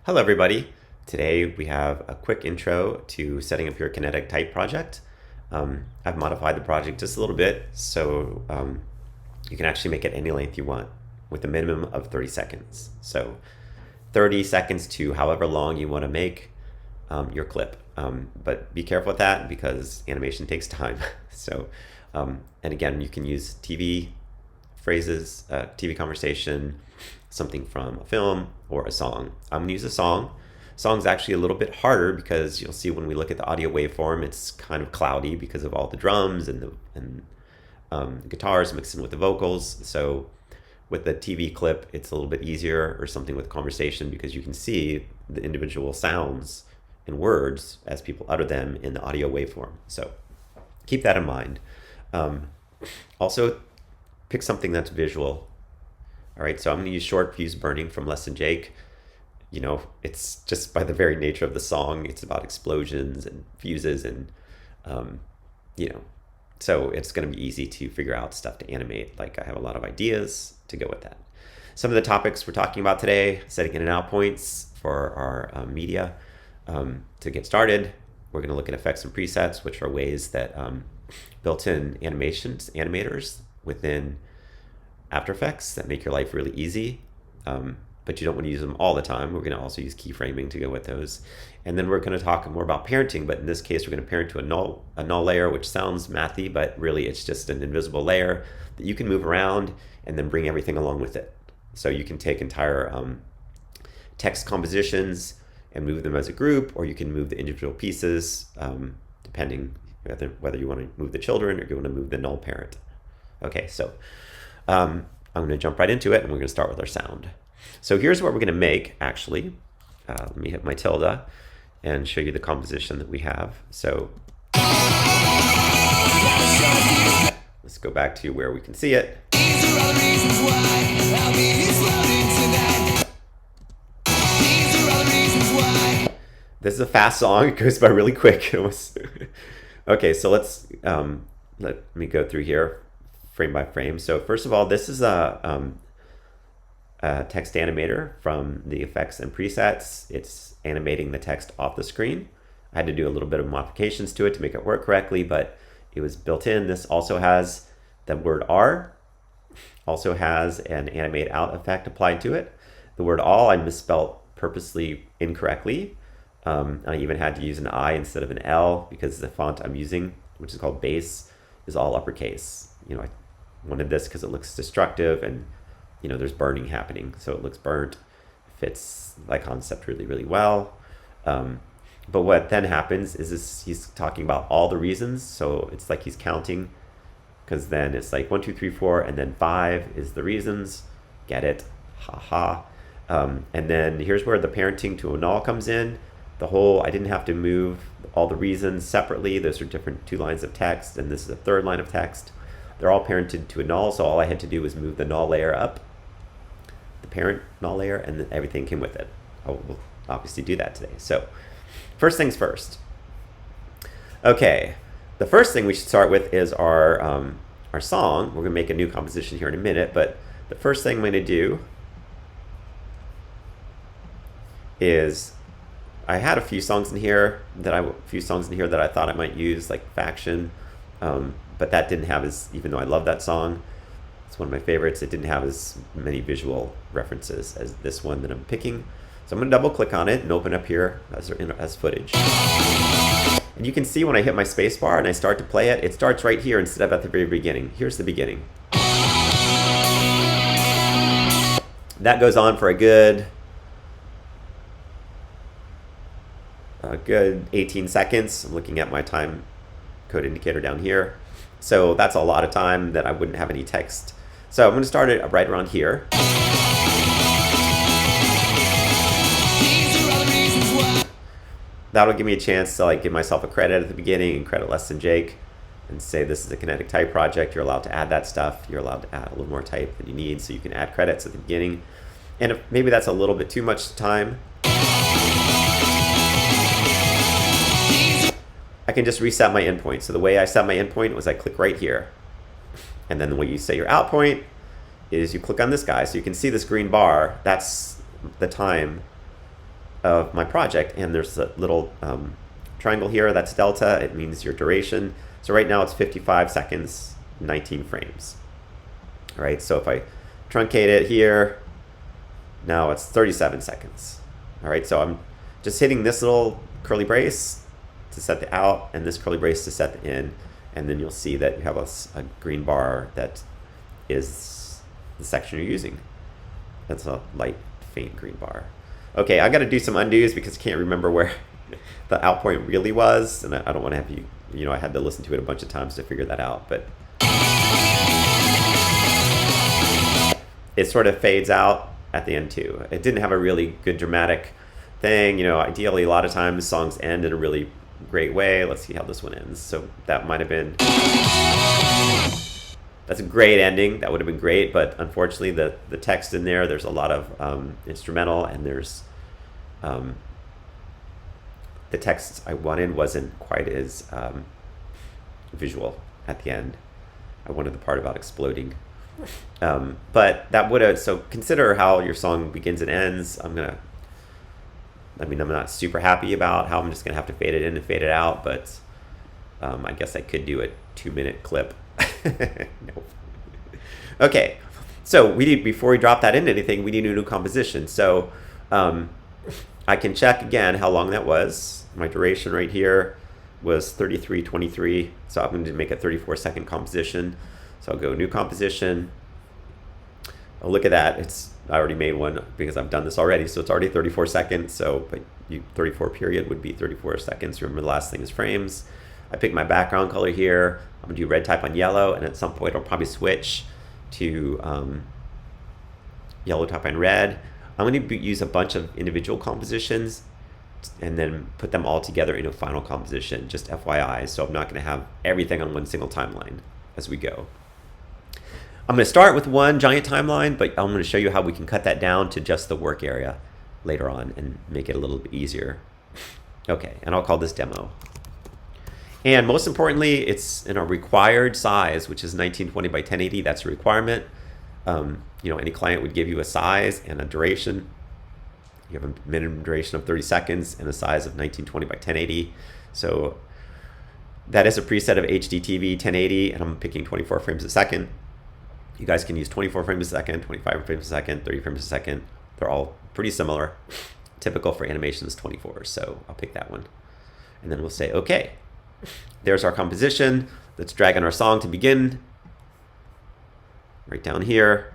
Hello everybody. Today we have a quick intro to setting up your Kinetic type project. I've modified the project just a little bit so you can actually make it any length you want with a minimum of 30 seconds. So 30 seconds to however long you want to make your clip. But be careful with that because animation takes time. And again, you can use TV phrases, TV conversation, something from a film or a song. I'm gonna use a song. Song's actually a little bit harder because you'll see when we look at the audio waveform, it's kind of cloudy because of all the drums and the guitars mixed in with the vocals. So with the TV clip, it's a little bit easier, or something with conversation, because you can see the individual sounds and words as people utter them in the audio waveform. So keep that in mind. Also, pick something that's visual. All right, so I'm gonna use Short Fuse Burning from Less Than Jake. You know, it's just by the very nature of the song, it's about explosions and fuses and, so it's gonna be easy to figure out stuff to animate. Like, I have a lot of ideas to go with that. Some of the topics we're talking about today: setting in and out points for our media. To get started, we're gonna look at effects and presets, which are ways that built-in animators within After Effects that make your life really easy, but you don't want to use them all the time. We're going to also use keyframing to go with those. And then we're going to talk more about parenting, but in this case, we're going to parent to a null layer, which sounds mathy, but really it's just an invisible layer that you can move around and then bring everything along with it. So you can take entire text compositions and move them as a group, or you can move the individual pieces, depending whether you want to move the children or you want to move the null parent. Okay, so I'm going to jump right into it, and we're going to start with our sound. So here's what we're going to make, actually. Let me hit my tilde and show you the composition that we have. So let's go back to where we can see it. This is a fast song. It goes by really quick. Okay, so let me go through here frame by frame. So first of all, this is a text animator from the effects and presets. It's animating the text off the screen. I had to do a little bit of modifications to it to make it work correctly, but it was built in. This also has the word R, also has an animate out effect applied to it. The word all I misspelled purposely incorrectly. I even had to use an I instead of an L because the font I'm using, which is called Base, is all uppercase. You know, I wanted this because it looks destructive and, you know, there's burning happening, so it looks burnt. It fits that concept really, really well. But what then happens is he's talking about all the reasons, so it's like he's counting, because then it's like 1, 2, 3, 4, and then 5 is the reasons. Get it? Ha ha. And then here's where the parenting to a null comes in. I didn't have to move all the reasons separately. Those are different 2 lines of text, and this is a 3rd line of text. They're all parented to a null, so all I had to do was move the null layer up, the parent null layer, and then everything came with it. I will obviously do that today. So first things first. Okay, the first thing we should start with is our song. We're gonna make a new composition here in a minute, but the first thing I'm gonna do is, I had a few songs in here that I thought I might use, like Faction, but that didn't have even though I love that song, it's one of my favorites, it didn't have as many visual references as this one that I'm picking. So I'm gonna double click on it and open up here as footage. And you can see when I hit my space bar and I start to play it, it starts right here instead of at the very beginning. Here's the beginning. That goes on for a good 18 seconds. I'm looking at my time code indicator down here. So that's a lot of time that I wouldn't have any text. So I'm going to start it right around here. That'll give me a chance to give myself a credit at the beginning and credit Less Than Jake and say this is a Kinetic type project. You're allowed to add that stuff. You're allowed to add a little more type than you need, so you can add credits at the beginning. And if maybe that's a little bit too much time, I can just reset my endpoint. So the way I set my endpoint was I click right here. And then the way you set your out point is you click on this guy. So you can see this green bar. That's the time of my project, and there's a little triangle here, that's delta. It means your duration. So right now it's 55 seconds, 19 frames. All right, so if I truncate it here, now it's 37 seconds. All right, so I'm just hitting this little curly brace to set the out and this curly brace to set the in, and then you'll see that you have a green bar that is the section you're using. That's a light, faint green bar. Okay, I got to do some undos because I can't remember where the out point really was, and I don't want to have you know, I had to listen to it a bunch of times to figure that out, but it sort of fades out at the end too. It didn't have a really good dramatic thing. You know, ideally a lot of times songs end in a really great way. Let's see how this one ends. So that might have been, that's a great ending. That would have been great, but unfortunately the text in there's a lot of instrumental, and there's the text I wanted wasn't quite as visual at the end. I wanted the part about exploding. But that would have, so consider how your song begins and ends. I'm not super happy about how I'm just gonna have to fade it in and fade it out, but I guess I could do a 2-minute clip. Nope. Okay, so before we drop that into anything, we need a new composition. So I can check again how long that was. My duration right here was 33:23, so I'm going to make a 34-second composition. So I'll go new composition. Oh, look at that. I already made one because I've done this already, so it's already 34 seconds. So, but 34 period would be 34 seconds. Remember, the last thing is frames. I pick my background color here. I'm gonna do red type on yellow, and at some point I'll probably switch to yellow type on red. I'm going to use a bunch of individual compositions and then put them all together in a final composition, just FYI. So I'm not going to have everything on one single timeline as we go. I'm going to start with one giant timeline, but I'm going to show you how we can cut that down to just the work area later on and make it a little bit easier. Okay, and I'll call this demo. And most importantly, it's in a required size, which is 1920 by 1080. That's a requirement. You know, any client would give you a size and a duration. You have a minimum duration of 30 seconds and a size of 1920 by 1080. So that is a preset of HDTV 1080, and I'm picking 24 frames a second. You guys can use 24 frames a second, 25 frames a second, 30 frames a second. They're all pretty similar. Typical for animation is 24, so I'll pick that one. And then we'll say, okay, there's our composition. Let's drag in our song to begin. Right down here.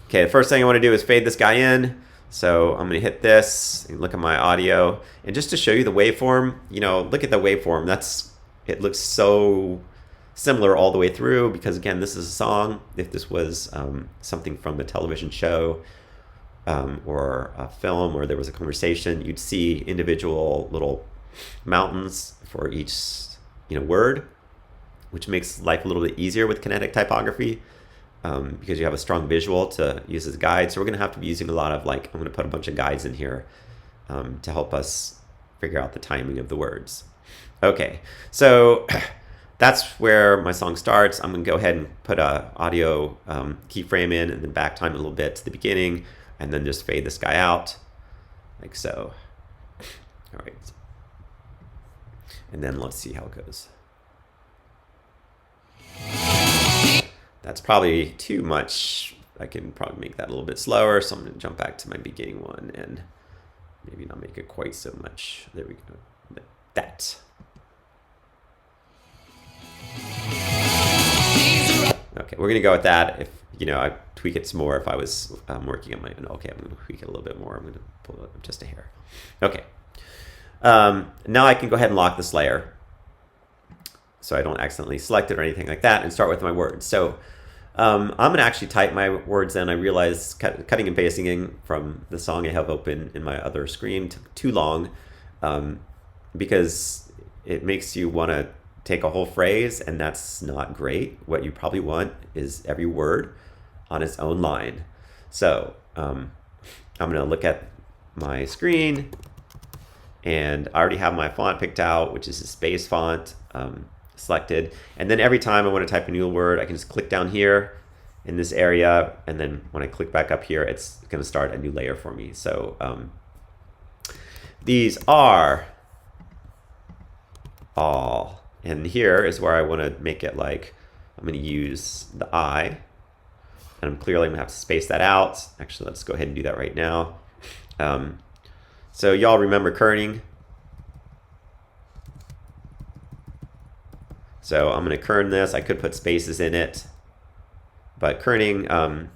Okay, the first thing I want to do is fade this guy in. So I'm going to hit this and look at my audio. And just to show you the waveform, you know, look at the waveform. It looks so similar all the way through because, again, this is a song. If this was something from a television show or a film where there was a conversation, you'd see individual little mountains for each word, which makes life a little bit easier with kinetic typography. Because you have a strong visual to use as a guide. So we're going to have to be using a lot of, I'm going to put a bunch of guides in here to help us figure out the timing of the words. Okay, so that's where my song starts. I'm going to go ahead and put a audio keyframe in and then back time a little bit to the beginning and then just fade this guy out like so. All right. And then let's see how it goes. That's probably too much. I can probably make that a little bit slower. So I'm going to jump back to my beginning one and maybe not make it quite so much. There we go. Like that. Okay, we're going to go with that. If, I tweak it some more if I was working on my own. Okay, I'm going to tweak it a little bit more. I'm going to pull it up just a hair. Okay. Now I can go ahead and lock this layer so I don't accidentally select it or anything like that and start with my words. So I'm going to actually type my words in. I realized cutting and pasting from the song I have open in my other screen took too long because it makes you want to take a whole phrase, and that's not great. What you probably want is every word on its own line. So I'm going to look at my screen, and I already have my font picked out, which is a space font. Selected, and then every time I want to type a new word, I can just click down here in this area, and then when I click back up here, it's going to start a new layer for me. So these are all, and here is where I want to make it like, I'm going to use the I, and I'm clearly going to have to space that out. Actually, let's go ahead and do that right now. So y'all remember kerning? So I'm going to kern this. I could put spaces in it, but kerning,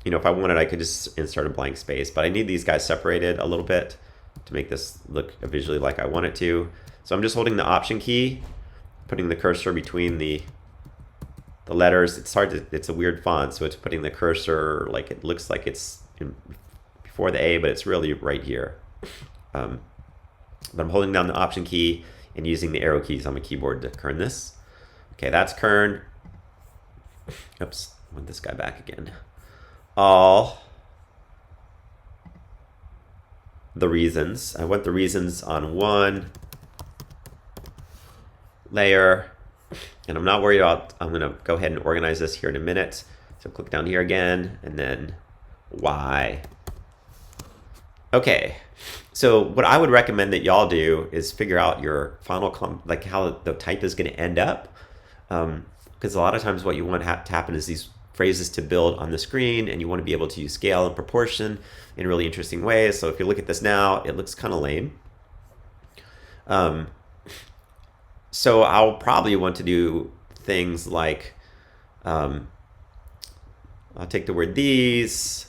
you know, if I wanted, I could just insert a blank space, but I need these guys separated a little bit to make this look visually like I want it to. So I'm just holding the Option key, putting the cursor between the letters. It's hard to, it's a weird font, so it's putting the cursor like it looks like it's before the A, but it's really right here. But I'm holding down the Option key and using the arrow keys on my keyboard to kern this. Okay, that's kerned. Oops, I want this guy back again. All the reasons. I want the reasons on one layer, and I'm not worried about, I'm gonna go ahead and organize this here in a minute. So click down here again, and then Y. Okay, so what I would recommend that y'all do is figure out your final, like how the type is gonna end up. Because a lot of times what you want to happen is these phrases to build on the screen, and you want to be able to use scale and proportion in really interesting ways. So if you look at this now, it looks kind of lame. So I'll probably want to do things like, I'll take the word these,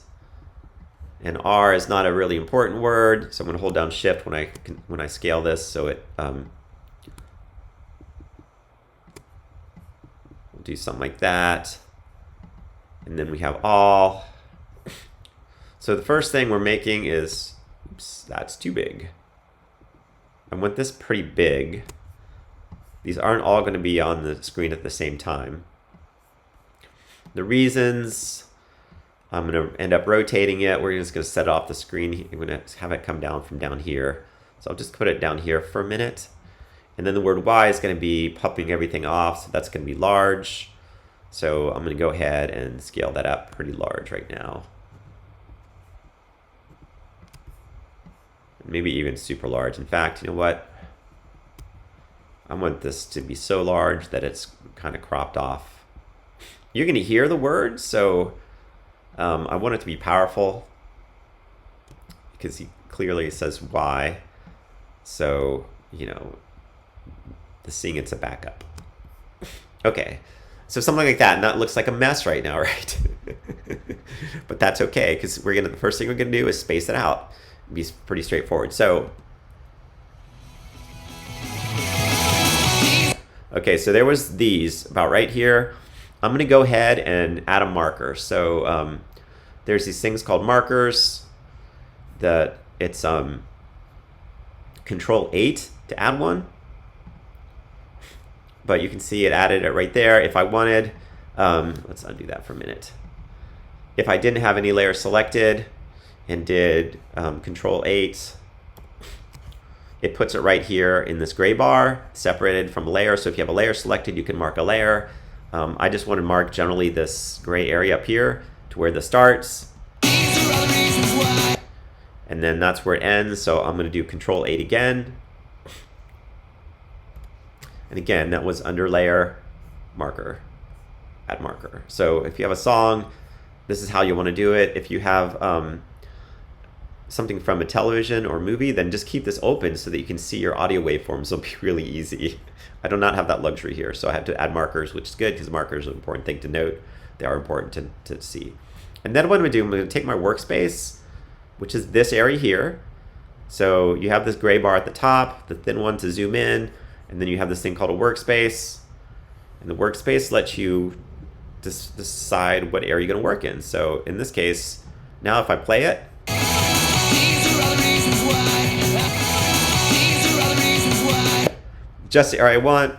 and R is not a really important word, so I'm going to hold down Shift when I scale this, so it we'll do something like that, and then we have all. So the first thing we're making is, oops, that's too big. I want this pretty big. These aren't all going to be on the screen at the same time. The reasons, I'm going to end up rotating it. We're just going to set it off the screen. I'm going to have it come down from down here. So I'll just put it down here for a minute. And then the word Y is going to be popping everything off. So that's going to be large. So I'm going to go ahead and scale that up pretty large right now. Maybe even super large. In fact, you know what? I want this to be so large that it's kind of cropped off. You're going to hear the words, so I want it to be powerful because he clearly says Y. So, you know, the seeing it's a backup. Okay, so something like that, and that looks like a mess right now, right? But that's okay, because the first thing we're going to do is space it out. It'll be pretty straightforward. So, okay, so there was these about right here. I'm going to go ahead and add a marker. So there's these things called markers. That it's Control 8 to add one. But you can see it added it right there. If I wanted, let's undo that for a minute. If I didn't have any layer selected and did Control 8, it puts it right here in this gray bar, separated from a layer. So if you have a layer selected, you can mark a layer. I just want to mark generally this gray area up here to where this starts. And then that's where it ends. So I'm going to do Control 8 again. And again, that was under layer, marker, add marker. So if you have a song, this is how you want to do it. If you have something from a television or movie, then just keep this open so that you can see your audio waveforms. It'll be really easy. I do not have that luxury here, so I have to add markers, which is good because markers are an important thing to note. They are important to see. And then what I'm going to do, I'm going to take my workspace, which is this area here. So you have this gray bar at the top, the thin one to zoom in, and then you have this thing called a workspace. And the workspace lets you decide what area you're going to work in. So in this case, now if I play it, just the area I want.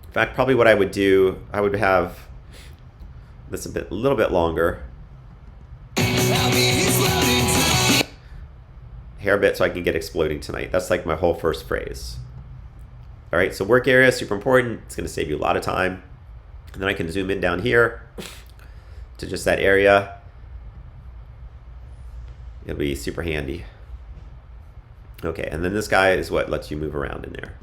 In fact, probably what I would do, I would have this a little bit longer. Hair bit so I can get exploding tonight. That's like my whole first phrase. All right, so work area is super important. It's going to save you a lot of time. And then I can zoom in down here, to just that area, it'll be super handy. Okay, and then this guy is what lets you move around in there.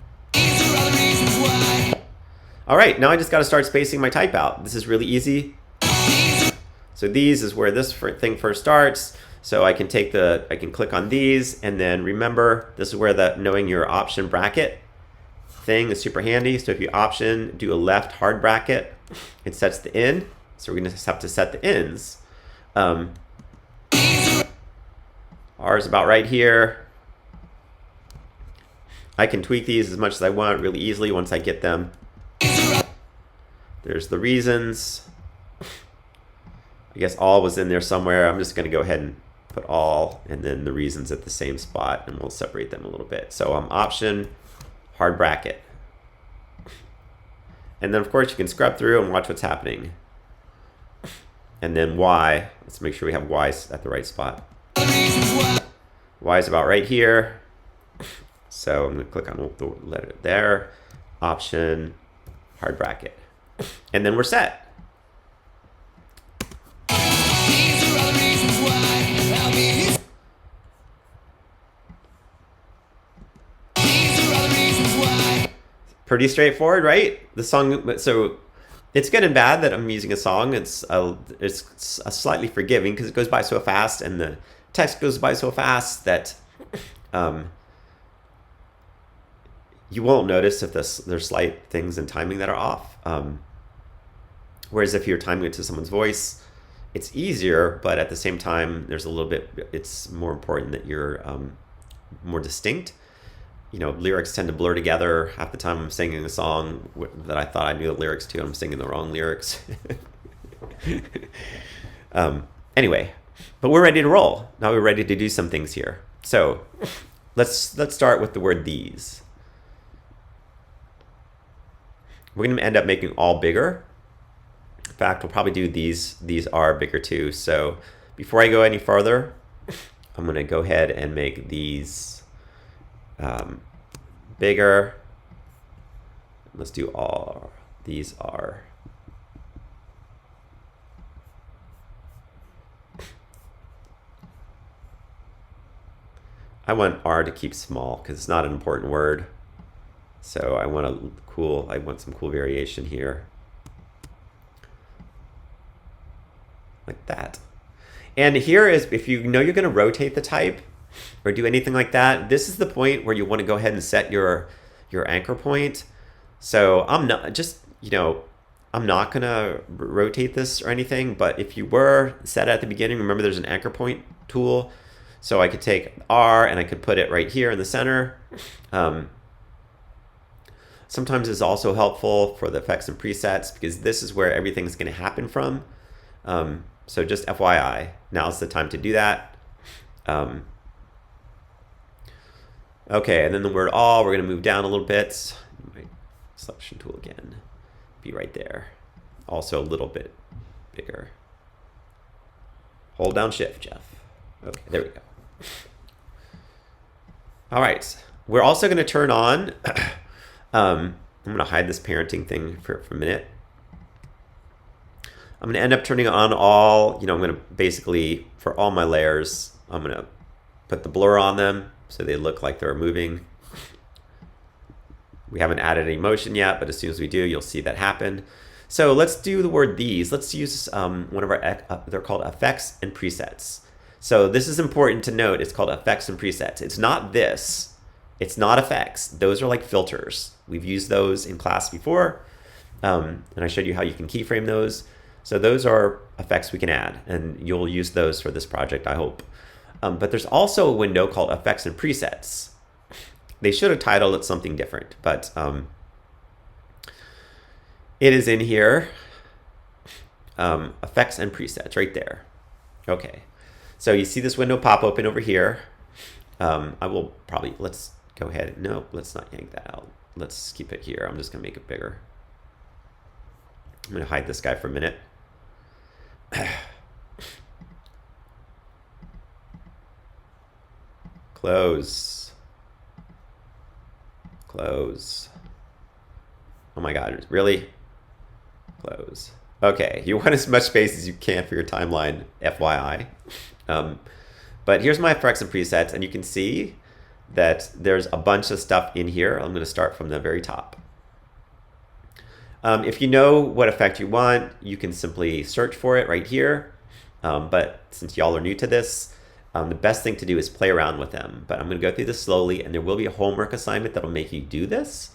All right, now I just got to start spacing my type out. This is really easy. So these is where this thing first starts. So I can click on these, and then remember, this is where the knowing your option bracket thing is super handy. So if you option, do a left hard bracket, it sets the end. So we're gonna just have to set the ends. R is about right here. I can tweak these as much as I want really easily once I get them. There's the reasons. I guess all was in there somewhere. I'm just gonna go ahead and put all, and then the reasons at the same spot, and we'll separate them a little bit. So option, hard bracket. And then of course you can scrub through and watch what's happening. And then Y, let's make sure we have Y at the right spot. Y is about right here. So I'm gonna click on the letter there, option, hard bracket. And then we're set. Pretty straightforward, right? The song, so it's good and bad that I'm using a song. It's slightly forgiving because it goes by so fast, and the text goes by so fast that you won't notice if there's slight things in timing that are off. Whereas if you're timing it to someone's voice, it's easier, but at the same time, there's a little bit, it's more important that you're more distinct. You know, lyrics tend to blur together. Half the time I'm singing a song that I thought I knew the lyrics to, and I'm singing the wrong lyrics. Anyway, but we're ready to roll. Now we're ready to do some things here. So let's start with the word these. We're going to end up making all bigger. In fact, we'll probably do these. These are bigger too. So before I go any further, I'm going to go ahead and make these bigger. Let's do all. These are. I want R to keep small because it's not an important word. So I want some cool variation here. Like that. And here is, if you know you're going to rotate the type or do anything like that, this is the point where you want to go ahead and set your anchor point. So I'm not going to rotate this or anything, but if you were set at the beginning, remember there's an anchor point tool. So I could take R and I could put it right here in the center. Sometimes it's also helpful for the effects and presets because this is where everything's going to happen from. So just FYI, now's the time to do that. Okay, and then the word all, we're going to move down a little bit. My selection tool again, be right there. Also a little bit bigger. Hold down Shift, Jeff. Okay, there we go. All right, we're also going to turn on, I'm going to hide this parenting thing for a minute. I'm going to end up turning on all, I'm going to basically, for all my layers, I'm going to put the blur on them so they look like they're moving. We haven't added any motion yet, but as soon as we do, you'll see that happen. So let's do the word these. Let's use one of our, they're called effects and presets. So this is important to note. It's called effects and presets. It's not this. It's not effects. Those are like filters. We've used those in class before, and I showed you how you can keyframe those. So those are effects we can add, and you'll use those for this project, I hope. But there's also a window called effects and presets. They should have titled it something different, but it is in here. Effects and presets right there. Okay. So you see this window pop open over here. I will probably, let's go ahead. No, let's not yank that out. Let's keep it here. I'm just going to make it bigger. I'm going to hide this guy for a minute. Close. Close. Oh my God, really? Close. Okay, you want as much space as you can for your timeline, FYI. But here's my effects and presets, and you can see that there's a bunch of stuff in here. I'm going to start from the very top. If you know what effect you want, you can simply search for it right here. But since y'all are new to this, the best thing to do is play around with them. But I'm going to go through this slowly, and there will be a homework assignment that'll make you do this.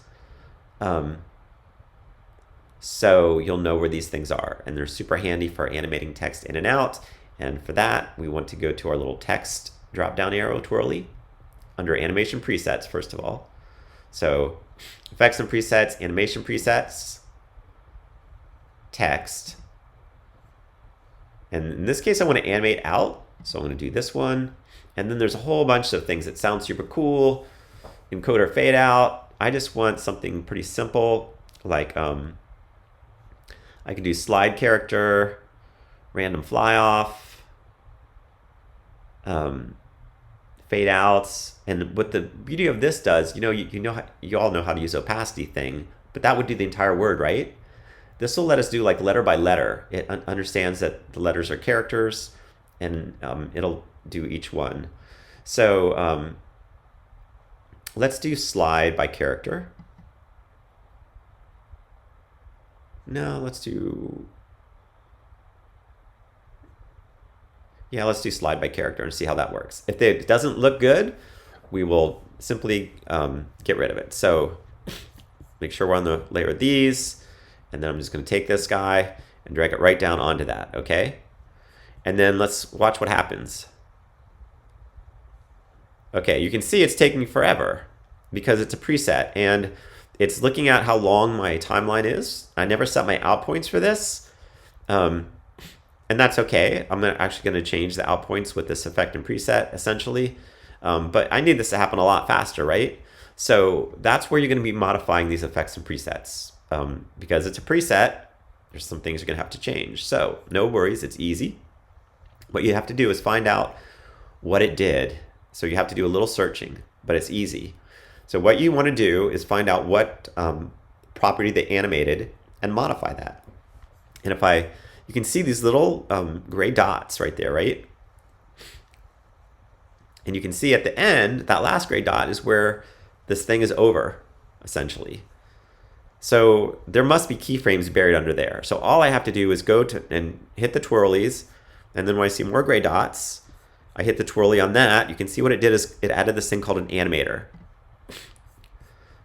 So you'll know where these things are. And they're super handy for animating text in and out. And for that, we want to go to our little text drop-down arrow twirly under animation presets, first of all. So effects and presets, animation presets, text. And in this case, I want to animate out. So I'm going to do this one. And then there's a whole bunch of things that sound super cool. Encoder fade out. I just want something pretty simple, like I can do slide character, random fly off, fade outs. And what the beauty of this does, you all know how to use opacity thing, but that would do the entire word, right? This will let us do like letter by letter. It understands that the letters are characters, and it'll do each one. So let's do slide by character. No, let's do slide by character and see how that works. If it doesn't look good, we will simply get rid of it. So make sure we're on the layer of these, and then I'm just going to take this guy and drag it right down onto that, okay? And then let's watch what happens. Okay, you can see it's taking forever because it's a preset, and it's looking at how long my timeline is. I never set my out points for this, and that's okay. I'm actually going to change the out points with this effect and preset, essentially. But I need this to happen a lot faster, right? So that's where you're going to be modifying these effects and presets. Because it's a preset, there's some things you're going to have to change. So no worries, it's easy. What you have to do is find out what it did. So you have to do a little searching, but it's easy. So what you want to do is find out what property they animated and modify that. And you can see these little gray dots right there, right? And you can see at the end, that last gray dot is where this thing is over, essentially. So there must be keyframes buried under there. So all I have to do is go to and hit the twirlies. And then when I see more gray dots, I hit the twirly on that. You can see what it did is it added this thing called an animator.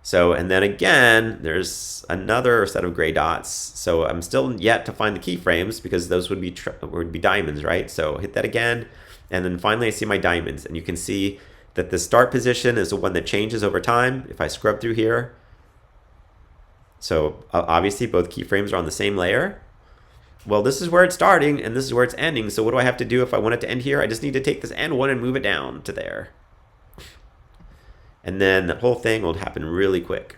So, and then again, there's another set of gray dots. So I'm still yet to find the keyframes because those would be diamonds, right? So hit that again. And then finally I see my diamonds. And you can see that the start position is the one that changes over time. If I scrub through here. So obviously both keyframes are on the same layer. Well, this is where it's starting and this is where it's ending. So what do I have to do if I want it to end here? I just need to take this end one and move it down to there. And then the whole thing will happen really quick.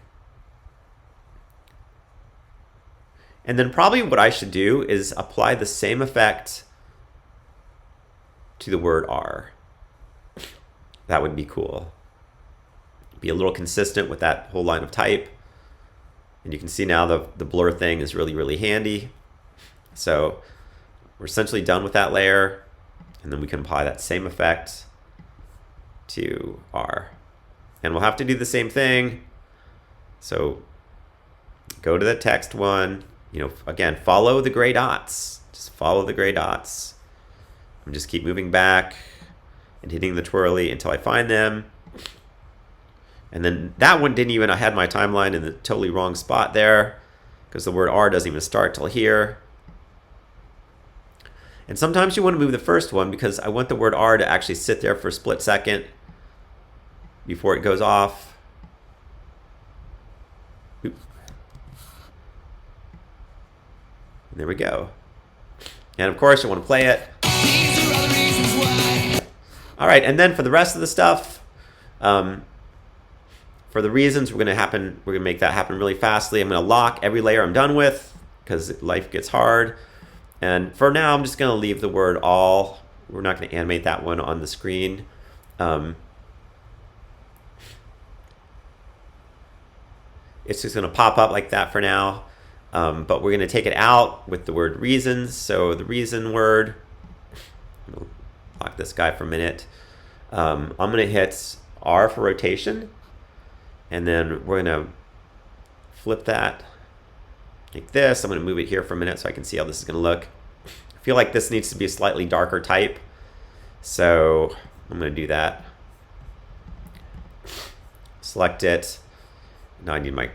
And then probably what I should do is apply the same effect to the word R. That would be cool. Be a little consistent with that whole line of type. And you can see now the blur thing is really, really handy. So we're essentially done with that layer. And then we can apply that same effect to R. And we'll have to do the same thing. So go to the text one. Again, follow the gray dots. Just follow the gray dots. And just keep moving back and hitting the twirly until I find them. And then that one didn't even, I had my timeline in the totally wrong spot there because the word R doesn't even start till here. And sometimes you want to move the first one because I want the word R to actually sit there for a split second before it goes off. Oop. And there we go. And of course, I want to play it. All right, and then for the rest of the stuff, for the reasons we're going to make that happen really fastly. I'm going to lock every layer I'm done with because life gets hard. And for now, I'm just going to leave the word all. We're not going to animate that one on the screen. It's just going to pop up like that for now. but we're going to take it out with the word reasons. So the reason word, I'll lock this guy for a minute. I'm going to hit R for rotation, and then we're going to flip that like this. I'm going to move it here for a minute so I can see how this is going to look. I feel like this needs to be a slightly darker type, so I'm going to do that. Select it. Now I need my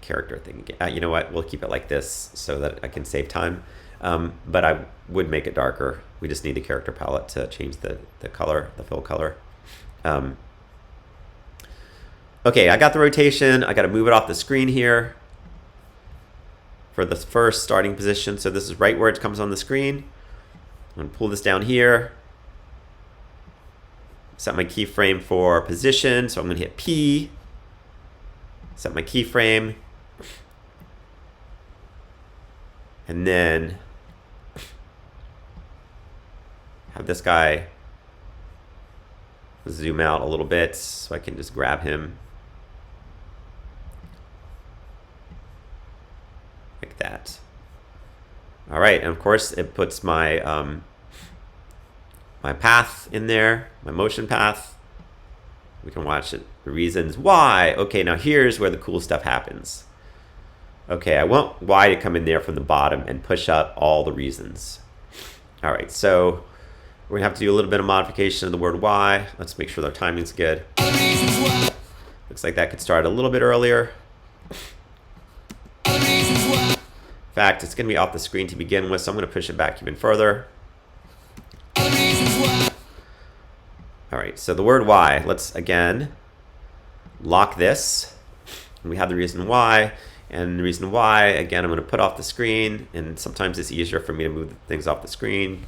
character thing again. You know what? We'll keep it like this so that I can save time. But I would make it darker. We just need the character palette to change the color, the fill color. Okay, I got the rotation. I got to move it off the screen here for the first starting position. So this is right where it comes on the screen. I'm going to pull this down here. Set my keyframe for position. So I'm going to hit P. Set my keyframe. And then have this guy zoom out a little bit so I can just grab him like that. All right, and of course it puts my my path in there, my motion path. We can watch it. The reasons why. Okay, now here's where the cool stuff happens. Okay, I want Y to come in there from the bottom and push up all the reasons. All right, so we're gonna have to do a little bit of modification of the word Y. Let's make sure the timing's good. Looks like that could start a little bit earlier. In fact, it's gonna be off the screen to begin with, so I'm gonna push it back even further. All right, so the word Y, let's again lock this. We have the reason why. And the reason why, again, I'm going to put off the screen, and sometimes it's easier for me to move things off the screen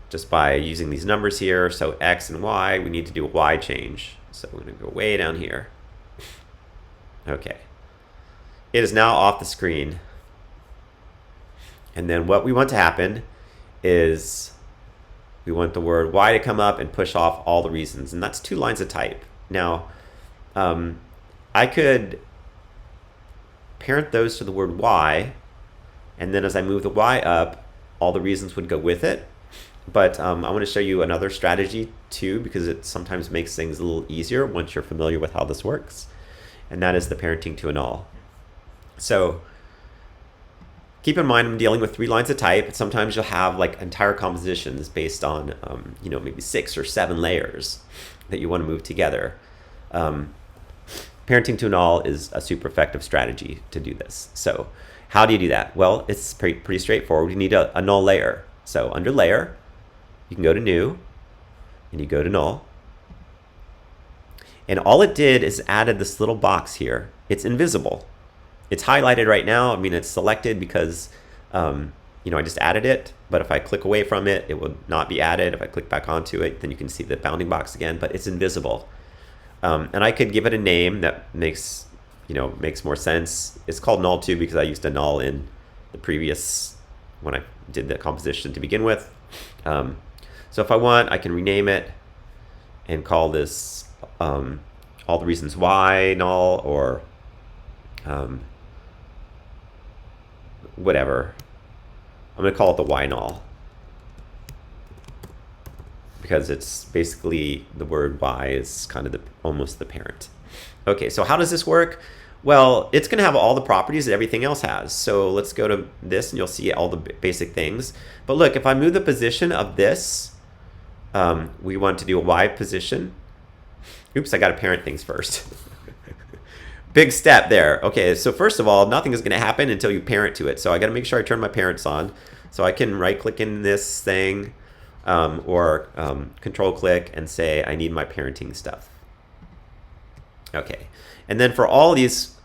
just by using these numbers here. So X and Y, we need to do a Y change. So we're going to go way down here. Okay. It is now off the screen. And then what we want to happen is we want the word Y to come up and push off all the reasons, and that's 2 lines of type. Now, I could parent those to the word Y, and then as I move the Y up, all the reasons would go with it. But I want to show you another strategy too, because it sometimes makes things a little easier once you're familiar with how this works, and that is the parenting to a null. So keep in mind I'm dealing with 3 lines of type. Sometimes you'll have like entire compositions based on you know, maybe 6 or 7 layers that you want to move together. Parenting to a null is a super effective strategy to do this. So how do you do that? Well, it's pretty straightforward. You need a null layer. So under layer, you can go to new, and you go to null. And all it did is added this little box here. It's invisible. It's highlighted right now. I mean, it's selected because you know, I just added it. But if I click away from it, it will not be added. If I click back onto it, then you can see the bounding box again, but it's invisible. And I could give it a name that makes more sense. It's called null 2 because I used a null in the previous, when I did the composition to begin with. So if I want, I can rename it and call this all the reasons why null, or whatever. I'm going to call it the Y null, because it's basically the word Y is kind of almost the parent. Okay, so how does this work? Well, it's going to have all the properties that everything else has. So let's go to this, and you'll see all the basic things. But look, if I move the position of this, we want to do a Y position. Oops, I got to parent things first. Big step there. Okay, so first of all, nothing is going to happen until you parent to it. So I got to make sure I turn my parents on. So I can right-click in this thing, or control click and say I need my parenting stuff. Okay, and then for all these,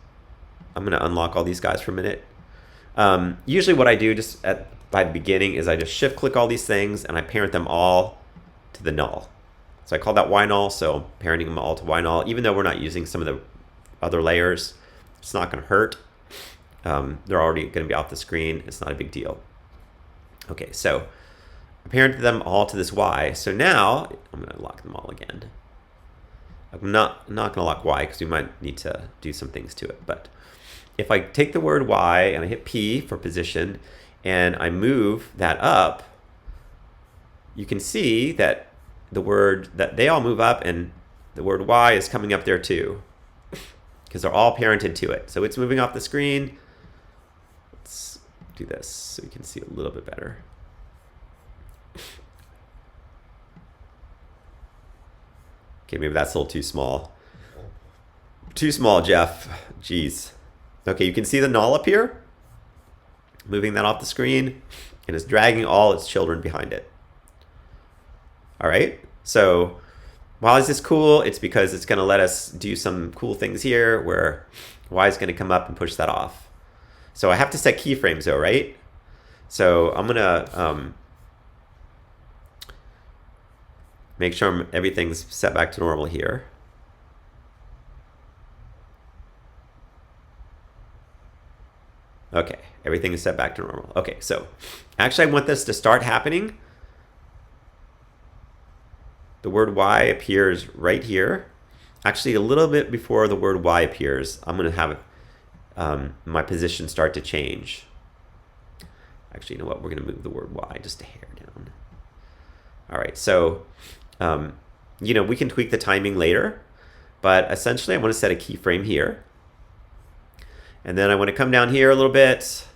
I'm going to unlock all these guys for a minute. Usually what I do just by the beginning is I just shift click all these things and I parent them all to the null. So I call that Y null, so I'm parenting them all to Y null. Even though we're not using some of the other layers, it's not going to hurt. They're already going to be off the screen. It's not a big deal. Okay, so I parented them all to this Y. So now I'm going to lock them all again. I'm not going to lock Y because we might need to do some things to it. But if I take the word Y and I hit P for position and I move that up, you can see that the word that they all move up and the word Y is coming up there too, because they're all parented to it. So it's moving off the screen. Let's do this so you can see a little bit better. Okay, maybe that's a little too small. Too small, Jeff. Jeez. Okay, you can see the null up here, moving that off the screen, and it's dragging all its children behind it. All right, so why is this cool? It's because it's going to let us do some cool things here where Y is going to come up and push that off. So I have to set keyframes though, right? So I'm going to make sure everything's set back to normal here. Okay, everything is set back to normal. Okay, so actually I want this to start happening. The word Y appears right here. Actually, a little bit before the word Y appears, I'm going to have my position start to change. Actually, you know what? We're going to move the word Y just a hair down. All right, so you know, we can tweak the timing later, but essentially I want to set a keyframe here. And then I want to come down here a little bit.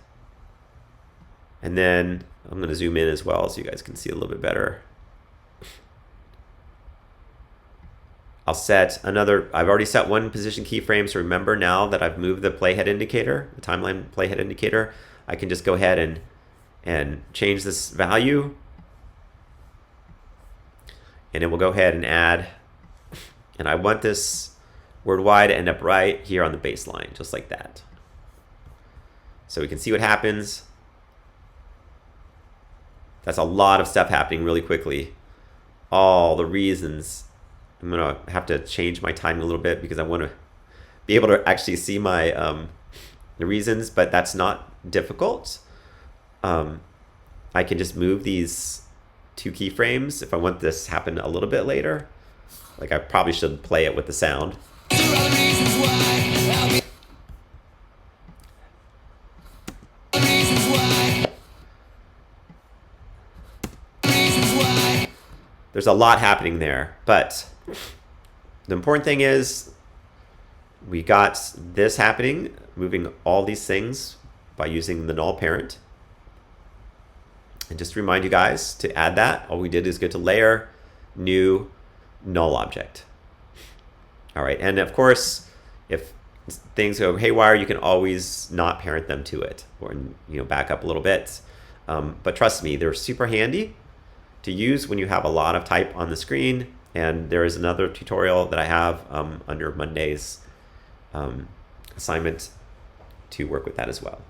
And then I'm going to zoom in as well so you guys can see a little bit better. I'll set another, I've already set one position keyframe, so remember now that I've moved the playhead indicator, the timeline playhead indicator, I can just go ahead and change this value. And it will go ahead and add, and I want this word Y to end up right here on the baseline, just like that. So we can see what happens. That's a lot of stuff happening really quickly. All the reasons. I'm gonna have to change my timing a little bit because I want to be able to actually see my the reasons, but that's not difficult. I can just move these two keyframes if I want this to happen a little bit later. Like I probably should play it with the sound. There's a lot happening there, but the important thing is we got this happening, moving all these things by using the null parent. And just to remind you guys to add that, all we did is go to layer, new, null object. All right, and of course, if things go haywire, you can always not parent them to it, or back up a little bit. But trust me, they're super handy to use when you have a lot of type on the screen. And there is another tutorial that I have under Monday's assignment to work with that as well.